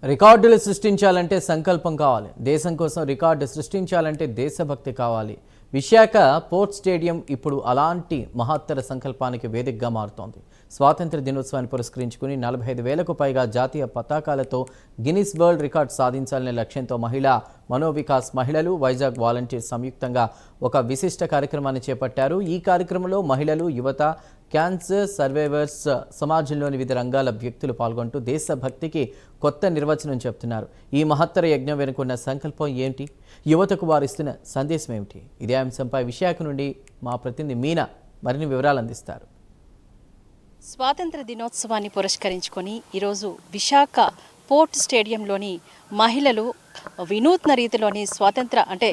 రికార్డులు సృష్టించాలంటే సంకల్పం కావాలి. దేశం కోసం రికార్డు సృష్టించాలంటే దేశభక్తి కావాలి. విశాఖ పోర్ట్ స్టేడియం ఇప్పుడు అలాంటి మహత్తర సంకల్పానికి వేదికగా మారుతోంది. స్వాతంత్ర దినోత్సవాన్ని పురస్కరించుకుని 45,000కు పైగా జాతీయ పతాకాలతో గిన్నిస్ వరల్డ్ రికార్డు సాధించాలనే లక్ష్యంతో మనోవికాస్ మహిళలు, వైజాగ్ వాలంటీర్స్ సంయుక్తంగా ఒక విశిష్ట కార్యక్రమాన్ని చేపట్టారు. ఈ కార్యక్రమంలో మహిళలు, యువత, క్యాన్సర్ సర్వైవర్స్, సమాజంలోని వివిధ రంగాల వ్యక్తులు పాల్గొంటూ దేశభక్తికి కొత్త నిర్వచనం చెప్తున్నారు. ఈ మహత్తర యజ్ఞం వెనుకున్న సంకల్పం ఏంటి? యువతకు వారిస్తున్న సందేశం ఏమిటి? ఇదే అంశంపై విశాఖ నుండి మా ప్రతినిధి మీనా మరిన్ని వివరాలు అందిస్తారు. స్వాతంత్ర దినోత్సవాన్ని పురస్కరించుకొని ఈరోజు విశాఖ పోర్ట్ స్టేడియంలోని మహిళలు వినూత్న రీతిలోని స్వాతంత్ర అంటే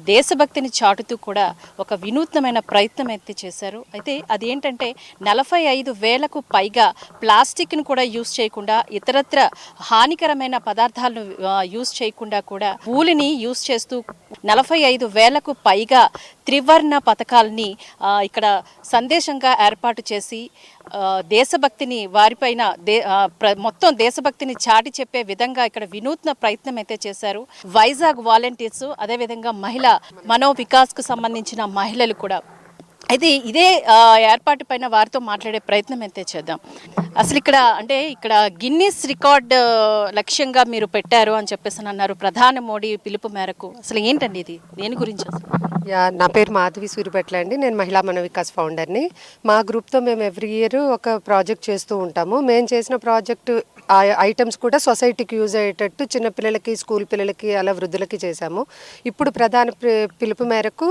దేశభక్తిని చాటుతూ కూడా ఒక వినూత్నమైన ప్రయత్నం అయితే చేశారు. అయితే అదేంటంటే 45,000కు పైగా ప్లాస్టిక్ను కూడా యూజ్ చేయకుండా, ఇతరత్ర హానికరమైన పదార్థాలను యూజ్ చేయకుండా కూడా పూలిని యూజ్ చేస్తూ 45,000కు పైగా త్రివర్ణ పథకాలని ఇక్కడ సందేశంగా ఏర్పాటు చేసి దేశభక్తిని వారిపైన మొత్తం దేశభక్తిని చాటి చెప్పే విధంగా ఇక్కడ వినూత్న ప్రయత్నం అయితే చేశారు. వైజాగ్ వాలంటీర్స్, అదేవిధంగా మహిళా మనోవికాస్కు సంబంధించిన మహిళలు కూడా. అయితే ఇదే ఏర్పాటు పైన వారితో మాట్లాడే ప్రయత్నం అయితే చేద్దాం. అసలు ఇక్కడ గిన్నిస్ రికార్డ్ లక్ష్యంగా మీరు పెట్టారు అని చెప్పేసి అన్నారు ప్రధాని మోడీ పిలుపు మేరకు. అసలు ఏంటండి ఇది, దేని గురించి? నా పేరు మాధవి సూరిపట్ల అండి. నేను మహిళా మనోవికాస్ ఫౌండర్ని. మా గ్రూప్తో మేము ఎవ్రీ ఇయర్ ఒక ప్రాజెక్ట్ చేస్తూ ఉంటాము. మేము చేసిన ప్రాజెక్టు ఐటమ్స్ కూడా సొసైటీకి యూజ్ అయ్యేటట్టు చిన్నపిల్లలకి, స్కూల్ పిల్లలకి, అలా వృద్ధులకి చేశాము. ఇప్పుడు ప్రధాన పిలుపు మేరకు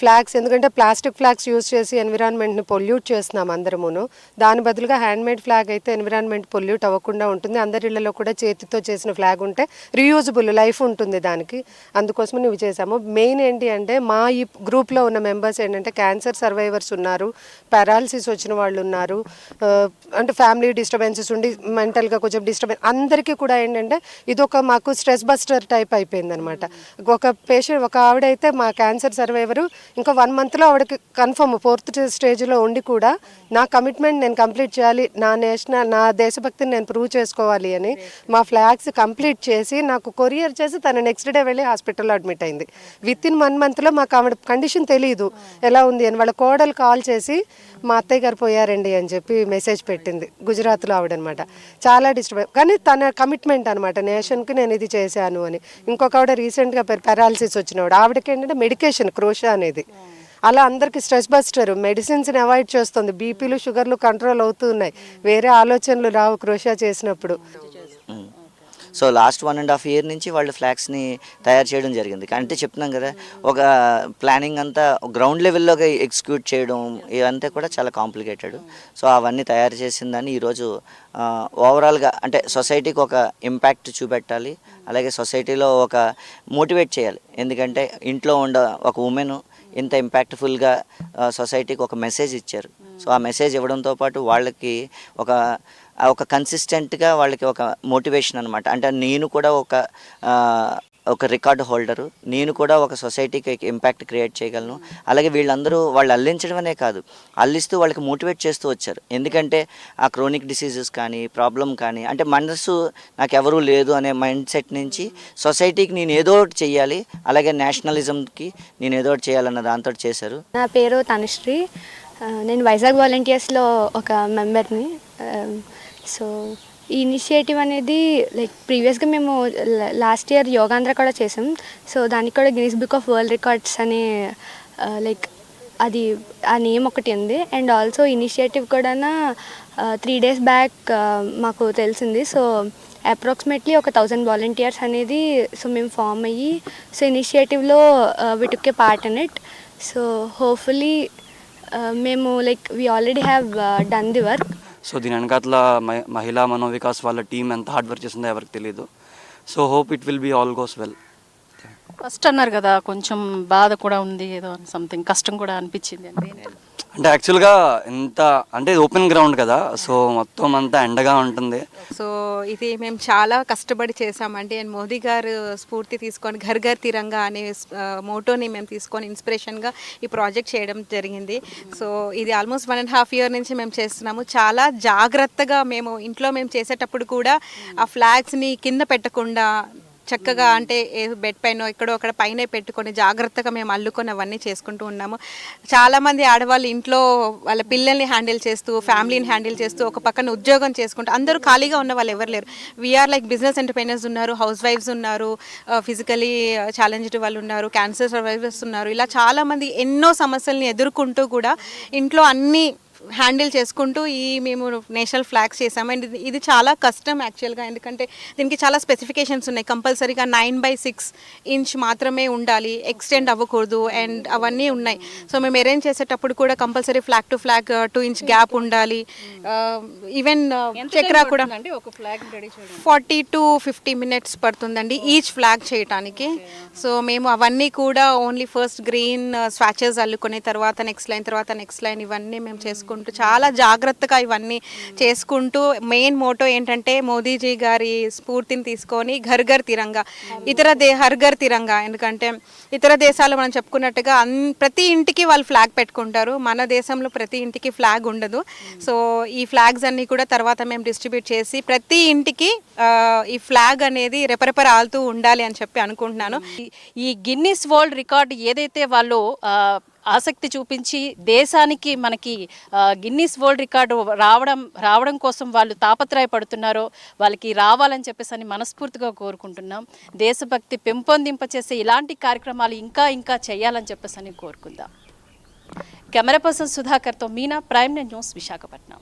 ఫ్లాగ్స్, ఎందుకంటే ప్లాస్టిక్ ఫ్లాగ్స్ యూజ్ చేసి ఎన్విరాన్మెంట్ని పొల్యూట్ చేస్తున్నాం అందరమును. దాని బదులుగా హ్యాండ్మేడ్ ఫ్లాగ్ అయితే ఎన్విరాన్మెంట్ పొల్యూట్ అవ్వకుండా ఉంటుంది. అందరి ఇళ్లలో కూడా చేతితో చేసిన ఫ్లాగ్ ఉంటే రీయూజబుల్ లైఫ్ ఉంటుంది దానికి. అందుకోసమే ఇవి చేశాము. మెయిన్ ఏంటి అంటే మా ఈ గ్రూప్లో ఉన్న మెంబర్స్ ఏంటంటే క్యాన్సర్ సర్వైవర్స్ ఉన్నారు, పారాలసిస్ వచ్చిన వాళ్ళు ఉన్నారు, అంటే ఫ్యామిలీ డిస్టర్బెన్సెస్ ఉండి మెంటల్గా కొంచెం డిస్టర్బెన్స్, అందరికీ కూడా ఏంటంటే ఇది ఒక మాకు స్ట్రెస్ బస్టర్ టైప్ అయిపోయింది అనమాట. ఒక ఆవిడైతే మా క్యాన్సర్ సర్వైవరు ఇంకా 1 monthలో ఆవిడకి కన్ఫర్మ్ 4th స్టేజ్లో ఉండి కూడా నా కమిట్మెంట్ నేను కంప్లీట్ చేయాలి, నా దేశభక్తిని నేను ప్రూవ్ చేసుకోవాలి అని మా ఫ్లాగ్స్ కంప్లీట్ చేసి నాకు కొరియర్ చేసి తన నెక్స్ట్ డే వెళ్ళి హాస్పిటల్లో అడ్మిట్ అయింది. విత్ ఇన్ 1 monthలో మాకు ఆవిడ కండిషన్ తెలియదు ఎలా ఉంది అని. వాళ్ళ కోడలు కాల్ చేసి మా అత్తయ్య గారు పోయారండి అని చెప్పి మెసేజ్ పెట్టింది. గుజరాత్లో ఆవిడనమాట. చాలా డిస్టర్బ్, కానీ తన కమిట్మెంట్ అనమాట, నేషన్కి నేను ఇది చేశాను అని. ఇంకొక ఆవిడ రీసెంట్గా పారాలసిస్ వచ్చినవాడు, ఆవిడకి ఏంటంటే మెడికేషన్ క్రోషా అనేది. అలా అందరికీ స్ట్రెస్ బస్టర్ మెడిసిన్స్ని అవాయిడ్ చేస్తుంది. బీపీలు, షుగర్లు కంట్రోల్ అవుతున్నాయి. వేరే ఆలోచనలు రావు క్రోషా చేసినప్పుడు. సో లాస్ట్ 1.5 year నుంచి వాళ్ళు ఫ్లాగ్స్ని తయారు చేయడం జరిగింది. అంటే చెప్తున్నాం కదా, ఒక ప్లానింగ్ అంతా గ్రౌండ్ లెవెల్లో ఎగ్జిక్యూట్ చేయడం ఇవంతా కూడా చాలా కాంప్లికేటెడ్. సో అవన్నీ తయారు చేసిన దాన్ని ఈరోజు ఓవరాల్గా అంటే సొసైటీకి ఒక ఇంపాక్ట్ చూపెట్టాలి, అలాగే సొసైటీలో ఒక మోటివేట్ చేయాలి. ఎందుకంటే ఇంట్లో ఒక ఉమెన్ ఇంత ఇంపాక్ట్ఫుల్గా సొసైటీకి ఒక మెసేజ్ ఇచ్చారు. సో ఆ మెసేజ్ ఇవ్వడంతో పాటు వాళ్ళకి ఒక కన్సిస్టెంట్గా వాళ్ళకి ఒక మోటివేషన్ అనమాట. అంటే నేను కూడా ఒక రికార్డు హోల్డరు, నేను కూడా ఒక సొసైటీకి ఇంపాక్ట్ క్రియేట్ చేయగలను. అలాగే వాళ్ళు అల్లించడమనే కాదు, అల్లిస్తూ వాళ్ళకి మోటివేట్ చేస్తూ వచ్చారు. ఎందుకంటే ఆ క్రోనిక్ డిసీజెస్ కానీ, ప్రాబ్లం కానీ, అంటే మనసు నాకెవరూ లేదు అనే మైండ్ సెట్ నుంచి సొసైటీకి నేను ఏదో ఒకటి చెయ్యాలి, అలాగే నేషనలిజంకి నేను ఏదో ఒకటి చేయాలన్న దాంతో చేశారు. నా పేరు తనుశ్రీ, నేను వైజాగ్ వాలంటీర్స్లో ఒక మెంబర్ని. సో ఈ ఇనిషియేటివ్ అనేది లైక్ ప్రీవియస్గా మేము లాస్ట్ ఇయర్ యోగాంధ్ర కూడా చేసాం. సో దానికి కూడా Guinness book of world records అనే లైక్ అది ఆ నేమ్ ఒకటి ఉంది. అండ్ ఆల్సో ఇనిషియేటివ్ కూడా 3 days బ్యాక్ మాకు తెలిసింది. సో అప్రాక్సిమేట్లీ ఒక 1000 వాలంటీర్స్ అనేది సో మేము ఫామ్ అయ్యి సో ఇనిషియేటివ్లో we took a part in it. So hopefully మేము like we already have done the work. So దీని వెనకాతల మహిళా మనోవికాస్ వాళ్ళ టీం ఎంత హార్డ్ వర్క్ చేసిందో ఎవరికి తెలియదు. So hope it will be all goes well. First అన్నారు కదా కొంచెం బాధ కూడా ఉంది, ఏదో సంథింగ్ కష్టం కూడా అనిపించింది అండి. అంటే యాక్చువల్గా ఇంత అంటే ఓపెన్ గ్రౌండ్ కదా, సో మొత్తం అంతా ఎండగా ఉంటుంది. సో ఇది మేము చాలా కష్టపడి చేసామండి. అండ్ మోదీ గారు స్ఫూర్తి తీసుకొని ఘర్ ఘర్ తిరంగా అనే మోటోని మేము తీసుకొని ఇన్స్పిరేషన్గా ఈ ప్రాజెక్ట్ చేయడం జరిగింది. సో ఇది ఆల్మోస్ట్ 1.5 year నుంచి మేము చేస్తున్నాము. చాలా జాగ్రత్తగా మేము ఇంట్లో మేము చేసేటప్పుడు కూడా ఆ ఫ్లాగ్స్ని కింద పెట్టకుండా చక్కగా అంటే బెడ్ పైన ఎక్కడో అక్కడ పైన పెట్టుకొని జాగ్రత్తగా మేము అల్లుకొని అవన్నీ చేసుకుంటూ ఉన్నాము. చాలామంది ఆడవాళ్ళు ఇంట్లో వాళ్ళ పిల్లల్ని హ్యాండిల్ చేస్తూ ఫ్యామిలీని హ్యాండిల్ చేస్తూ ఒక పక్కన ఉద్యోగం చేసుకుంటూ అందరూ ఖాళీగా ఉన్న వాళ్ళు ఎవరు లేరు. వీఆర్ లైక్ బిజినెస్ ఎంటర్ప్రైనర్స్ ఉన్నారు, హౌస్ వైఫ్స్ ఉన్నారు, ఫిజికలీ ఛాలెంజ్డ్ వాళ్ళు ఉన్నారు, క్యాన్సర్ సర్వైవర్స్ ఉన్నారు. ఇలా చాలామంది ఎన్నో సమస్యల్ని ఎదుర్కొంటూ కూడా ఇంట్లో అన్నీ హ్యాండిల్ చేసుకుంటూ ఈ మేము నేషనల్ ఫ్లాగ్స్ చేసాము. అండ్ ఇది చాలా కష్టం యాక్చువల్గా, ఎందుకంటే దీనికి చాలా స్పెసిఫికేషన్స్ ఉన్నాయి. కంపల్సరీగా 9/6 inch మాత్రమే ఉండాలి, ఎక్స్టెండ్ అవ్వకూడదు అండ్ అవన్నీ ఉన్నాయి. సో మేము అరేంజ్ చేసేటప్పుడు కూడా compulsory flag to flag 2 inch gap ఉండాలి. ఈవెన్ చక్రా కూడా 40 to 50 minutes పడుతుందండి ఈచ్ ఫ్లాగ్ చేయటానికి. సో మేము అవన్నీ కూడా ఓన్లీ ఫస్ట్ గ్రీన్ స్వాచెస్ అల్లుకునే తర్వాత నెక్స్ట్ లైన్ ఇవన్నీ మేము చేసుకుంటాం. చాలా జాగ్రత్తగా ఇవన్నీ చేసుకుంటూ మెయిన్ మోటో ఏంటంటే మోదీజీ గారి స్ఫూర్తిని తీసుకొని ఘర్ ఘర్ తిరంగా, హర్ ఘర్ తిరంగా. ఎందుకంటే ఇతర దేశాలు మనం చెప్పుకున్నట్టుగా ప్రతి ఇంటికి వాళ్ళు ఫ్లాగ్ పెట్టుకుంటారు, మన దేశంలో ప్రతి ఇంటికి ఫ్లాగ్ ఉండదు. సో ఈ ఫ్లాగ్స్ అన్నీ కూడా తర్వాత మేము డిస్ట్రిబ్యూట్ చేసి ప్రతి ఇంటికి ఈ ఫ్లాగ్ అనేది రెపరెపర ఆలుతూ ఉండాలి అని చెప్పి అనుకుంటున్నాను. ఈ గిన్నిస్ వరల్డ్ రికార్డ్ ఏదైతే వాళ్ళు ఆసక్తి చూపించి దేశానికి మనకి గిన్నిస్ వరల్డ్ రికార్డు రావడం కోసం వాళ్ళు తాపత్రయపడుతున్నారో వాళ్ళకి రావాలని చెప్పేసి అని మనస్ఫూర్తిగా కోరుకుంటున్నాం. దేశభక్తి పెంపొందింపచేసే ఇలాంటి కార్యక్రమాలు ఇంకా చేయాలని చెప్పేసి అని కోరుకుందాం. కెమెరా పర్సన్ సుధాకర్తో మీనా, ప్రైమ్ న్యూస్, విశాఖపట్నం.